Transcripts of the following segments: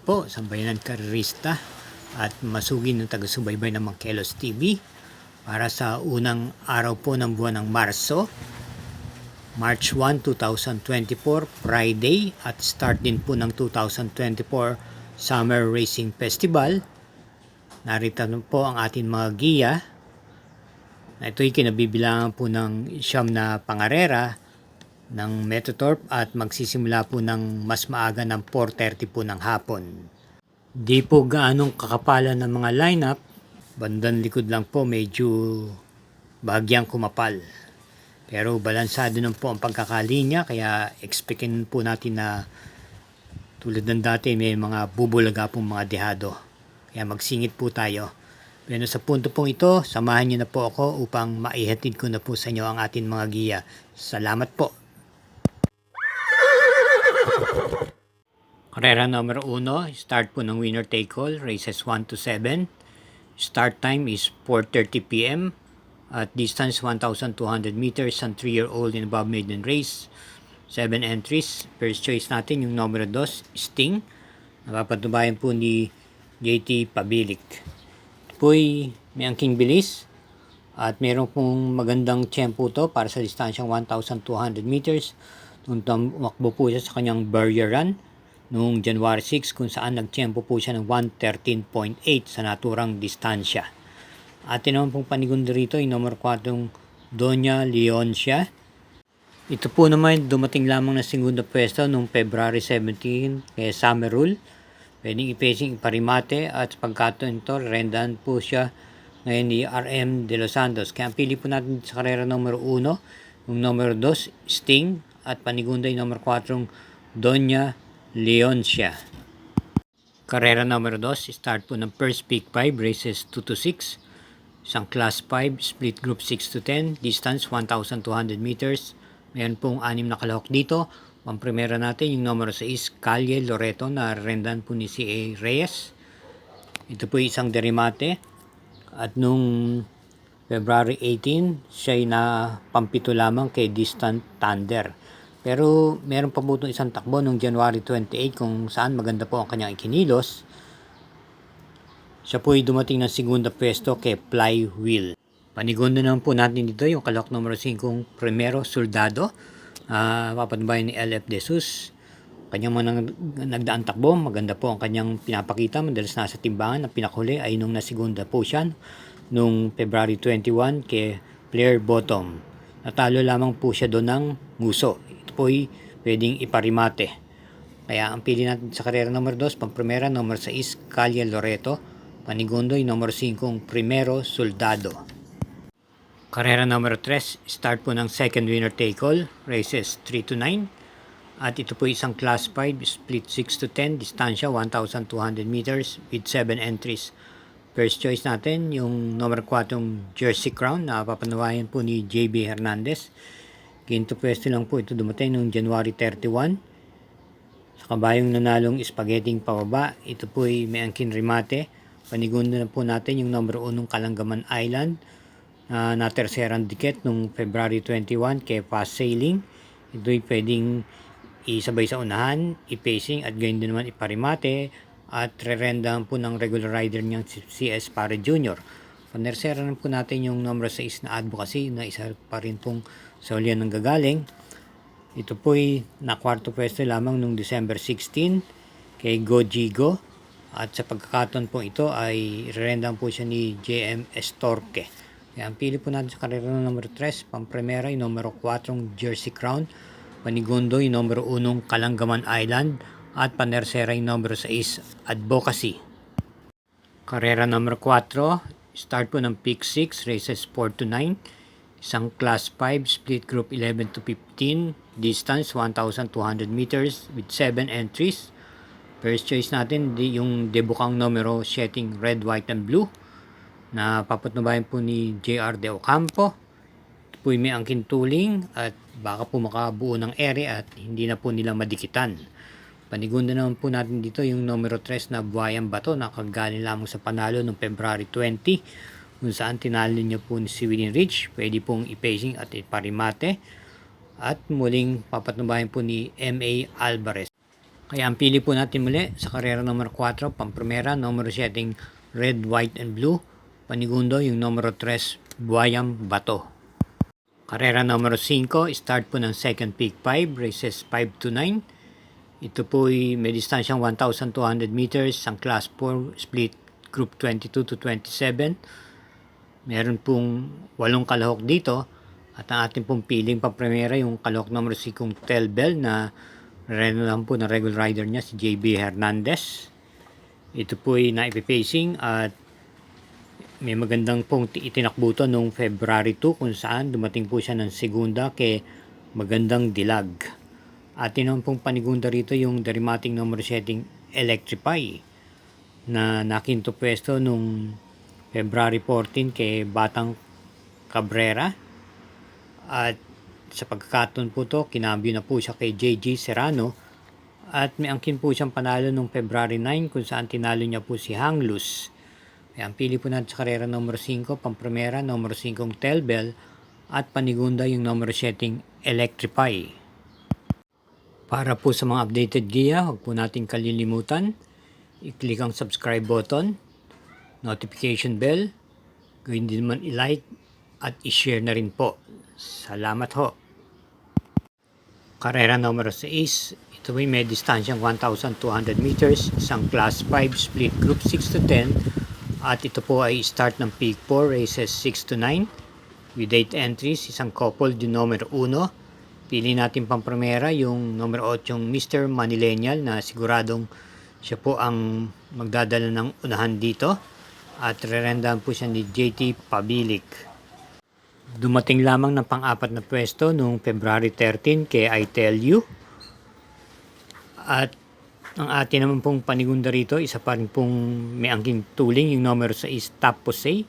po, sambayanan karerista at masugin ng taga-subaybay ng Mangkelos TV para sa unang araw po ng buwan ng Marso, March 1, 2024, Friday, at start din po ng 2024 Summer Racing Festival. Narito po ang ating mga giya. Ito'y kinabibilangan po ng siyam na pangarera ng Metotorp at magsisimula po ng mas maaga ng 4:30 po ng hapon. Di po gaanong kakapalan ng mga lineup, bandang likod lang po medyo bahagyang kumapal. Pero balansado naman po ang pagkakalinya, kaya expectin po natin na tulad ng dati may mga bubulaga pong mga dehado. Kaya magsingit po tayo. Pero sa punto pong ito, samahan niyo na po ako upang maihatid ko na po sa inyo ang ating mga giya. Salamat po. Karera number 1, start po ng winner take all, races 1 to 7. Start time is 4:30 p.m. at distance 1,200 meters and 3-year-old and above maiden race. 7 entries. First choice natin yung numero 2, Sting. Napapatubayan po ni JT Pabilik. Po'y may angking bilis at meron pong magandang tempo to para sa distansyang 1,200 meters. Tumakbo po siya sa kanyang barrier run noong January 6 kung saan nagtempo po siya ng 1:13.8 sa naturang distansya. Atin naman pong panigundo rito yung numero 4 Doña Leoncia. Ito po naman dumating lamang na segunda pwesto noong February 17 kay Summer Rule. Pwedeng ipacing iparimate at pagkataon ito, rendahan po siya ngayon ni RM De Los Santos. Kaya pili po natin sa karera numero 1, yung numero 2, Sting, at panigunda yung numero 4, Doña Leoncia. Karera numero 2, start po ng first pick 5, races 2 to 6. Isang class 5, split group 6 to 10, distance 1,200 meters. Mayroon pong 6 na kalahok dito. Ang primera natin, yung numero 6, Calle Loreto, na rendan po ni C.A. Reyes. Ito po isang derimate. At nung February 18, siya'y na pampito lamang kay Distant Thunder. Pero meron pa po itong isang takbo nung January 28 kung saan maganda po ang kanyang ikinilos. Siya po ay dumating ng segunda pwesto kay Flywheel. Panigundo naman po natin dito yung kalahok numero 5, Primero Soldado. Papatubayan ni LF De Jesus. Kanyang mga nagdaan takbo, maganda po ang kanyang pinapakita. Madalas nasa timbangan. Ang pinakahuli ay nung nasigunda po siya nung February 21 kay Blair Bottom. Natalo lamang po siya doon ng nguso. Ito po ay pwedeng iparimate. Kaya ang pili natin sa karera number 2, pang primera, number 6, Calle Loreto. Panigundo yung number 5, Primero Soldado. Karera number 3, start po ng second winner take all, races 3 to 9. At ito po isang class 5, split 6 to 10, distansya 1,200 meters with 7 entries. First choice natin, yung number 4, Jersey Crown, na papanawayan po ni JB Hernandez. Quinto pwesto lang po ito dumating noong January 31. Sa kabayong nanalong spaghetting pababa, ito po ay may angkin remate. Panigundo na po natin yung number 1, Kalanggaman Island, na terserang dikit nung February 21 kay Fast Sailing. Ito'y pwedeng isabay sa unahan, i-pacing at gayon din naman iparimate at re-rendahan po ng regular rider niyang CS Pare Jr. Panersera po natin yung number 6 na Advocacy na isa pa rin pong sa ulian ng gagaling. Ito po'y na kwarto pwesto lamang nung December 16 kay Gojigo at sa pagkakataon po ito ay re-rendahan po siya ni JM Estorque. Kaya ang pili po natin sa karera ng numero 3, pang-primera yung numero 4, Jersey Crown, panigundo yung numero 1, Kalanggaman Island, at panersera yung numero 6, Advocacy. Karera numero 4, start po ng pick 6, races 4 to 9, isang class 5, split group 11 to 15, distance 1,200 meters with 7 entries. First choice natin yung debukang numero 7, Red, White, and Blue, na papatubayan po ni JR De Ocampo. Ito po may angkin tuling at baka po makabuo ng ere at hindi na po nila madikitan. Panigundo naman po natin dito yung numero 3 na Buhayan Bato, na kagaling lamang sa panalo noong February 20 kung saan tinalo niya po si Winning Ridge. Pwede pong ipacing at iparimate at muling papatubayan po ni M.A. Alvarez. Kaya ang pili po natin muli sa karera numero 4, pampremera, numero 7, red, white, and blue. Panigundo, yung numero 3, buhayang bato. Karera numero 5, start po ng second peak 5, races 5 to 9. Ito po ay may distansyang 1,200 meters, ang class 4, split group 22 to 27. Meron pong 8 kalahok dito. At ang ating pong piling pampremera, yung kalahok numero 5, Telbel, na reno lang po na regular rider niya, si JB Hernandez. Ito po ay naipipacing at may magandang pong itinakbo to noong February 2 kung saan dumating po siya ng segunda kay magandang dilag. At naman pong panigunda rito yung Derimating number 7 Electrify na nakinto pwesto noong February 14 kay Batang Cabrera. At sa pagkakataon po to, kinambyo na po siya kay JG Serrano at may angkin po siyang panalo noong February 9 kung saan tinalo niya po si Hanglus. Kaya ang pili po natin sa karera numero 5, pampremera, numero 5 Telbel at panigunda yung numero 7 Electrify. Para po sa mga updated giya, huwag po natin kalilimutan, i-click ang subscribe button, notification bell, gawin din naman i-like at i-share na rin po. Salamat ho. Karera numero 6, ito may distansyang 1,200 meters, isang class 5 split group 6 to 10 at ito po ay start ng peak 4 races 6 to 9 with 8 entries, isang couple yung numero 1. Pili natin pampremera yung numero 8 Mr. Manilenial na siguradong siya po ang magdadala ng unahan dito at rerendahan po siya ni JT Pabilik. Dumating lamang ng pang-apat na pwesto noong February 13 kay I Tell You. At ang atin naman pong panigunda rito, isa pa rin pong may angking tuling, yung numero 6 Top Posay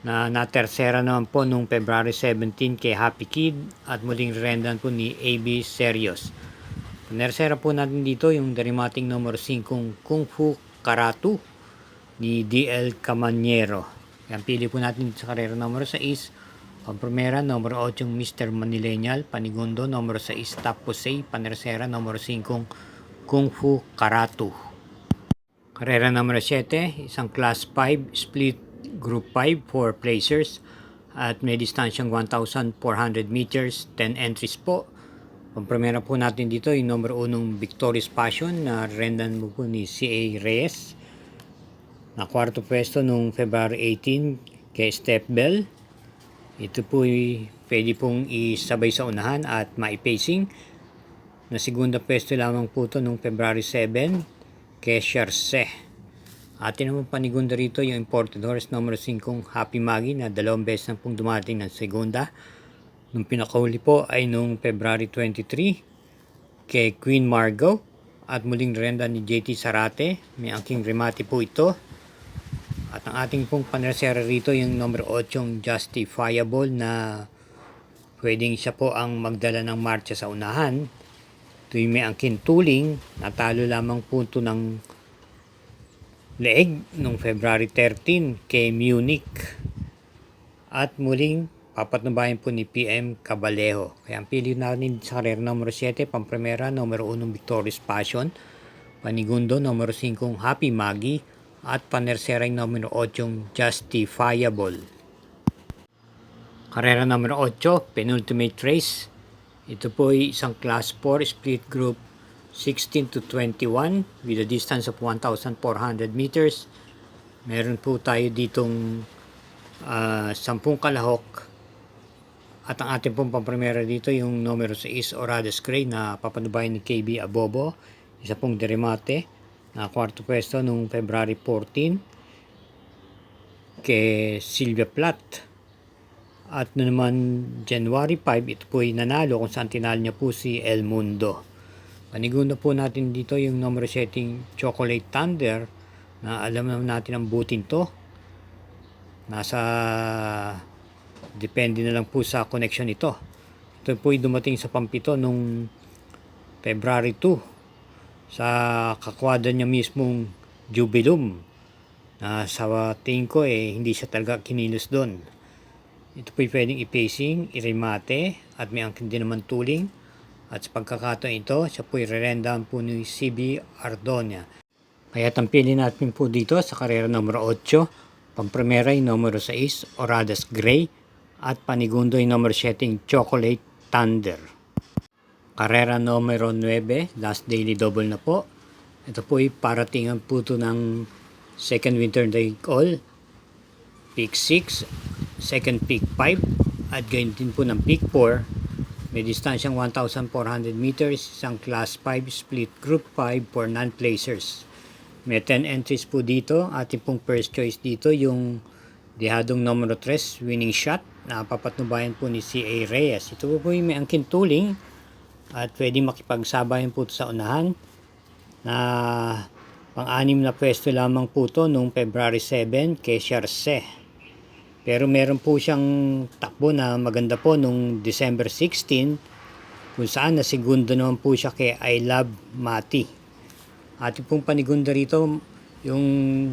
na natersera naman po noong February 17 kay Happy Kid at muling rendan po ni AB Serios. Panersera po natin dito yung Derimating numero 5 Kung Fu Karatu ni DL Camaniero. Yan, pili po natin sa karera numero 6, pampremera, numero 8 Mr. Manilenial, panigundo, numero 6 Top Posay, panersera, numero 5 Kung Fu Karatu. Karera numero 7, isang class 5 split group 5 for placers at may distansyang 1,400 meters, 10 entries po. Pampremera po natin dito yung numero 1 Victorious Passion na rendan mo po ni C.A. Reyes na kwarto pwesto noong February 18 kay Step Bell. Ito po pwede pong isabay sa unahan at maipacing. Na segunda pwesto lamang po ito noong February 7 kay Sherse. Atin naman panigunda rito yung imported horse numero 5 Happy Maggie na 2 beses na pong dumating ng segunda. Nung pinakahuli po ay noong February 23 kay Queen Margot at muling renda ni JT Sarate. May angking remate po ito. At ang ating pong panersera rito yung numero 8 Justifiable na pwedeng siya po ang magdala ng marcha sa unahan. Ito yung may angkin tuling, natalo lamang punto ng leeg noong February 13 kay Munich. At muling papatnubayan po ni PM Cabalejo. Kaya ang pili natin sa karera numero 7, pampremera, numero 1 Victorious Passion, panigundo, numero 5 Happy Maggie, at panersera yung numero 8 Justifiable. Karera numero 8, penultimate race. Ito po ay isang class 4 split group 16 to 21 with a distance of 1,400 meters. Meron po tayo ditong 10 kalahok. At ang ating pong pampremera dito yung numero 6 Orades Gray na papanubayan ni KB Abobo. Isa pong Derimate na kwarto pwesto noong February 14 kay Sylvia Platt. At naman January 5, ito po ay nanalo kung saan tinalo niya po si El Mundo. Panigunda po natin dito yung numero 7 Chocolate Thunder na alam naman natin ang butin to. Depende na lang po sa connection ito. Ito po ay dumating sa Pampito nung February 2 sa kakwada niya mismong Jubilum na sa tingin ko hindi siya talaga kinilos doon. Ito po pwedeng i-pacing, i-remate at may angkin din naman tuling At sa pagkakataon ito, siya po i-rendahan po ni CB Ardonia. Kaya tampili natin po dito sa karera numero 8, pampremera yung numero 6, Oradas Gray, at panigundo yung numero 7, Chocolate Thunder. Karera numero 9, last daily double na po. Ito po ay paratingan po ito ng second winter take-all, peak 6, second peak 5, at gayon din po ng peak 4. May distansyang 1,400 meters, isang class 5 split group 5 for non-placers. May 10 entries po dito. Ating pong first choice dito yung dihadong numero 3, winning shot, na papatnubayan po ni C.A. Reyes. Ito po yung may angkin tuling at pwede makipagsabayan po sa unahan, na pang-anim na pwesto lamang po ito noong February 7 kay Charce. Pero meron po siyang takbo na maganda po nung December 16, kung saan nasigundo naman po siya kay I Love Mati. Ating pong panigunda rito yung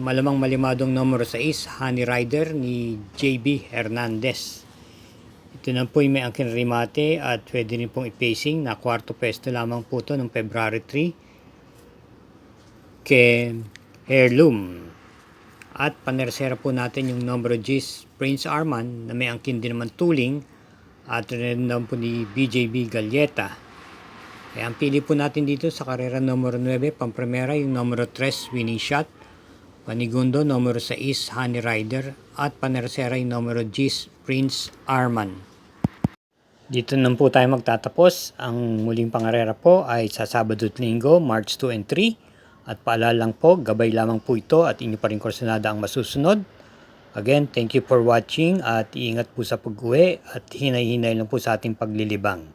malamang malimadong numero 6, Honey Rider ni JB Hernandez. Ito na po yung may angkin remate at pwede rin pong i-pacing na kwarto pwesto lamang po ito noong February 3 kay Heirloom. At panersera po natin yung numero G's Prince Arman na may angkin din naman tuling at rin po ni BJB Galleta. Kaya ang pili po natin dito sa karera numero 9, pampremera yung numero 3, winning shot, panigundo numero 6, Honey Rider, at panersera yung numero G's Prince Arman. Dito na po tayo magtatapos. Ang muling pangarera po ay sa Sabado at Linggo, March 2 and 3. At paalala lang po, gabay lamang po ito at inyo pa rin kursunada ang masusunod. Again, thank you for watching at iingat po sa pag-uwi at hinay-hinay lang po sa ating paglilibang.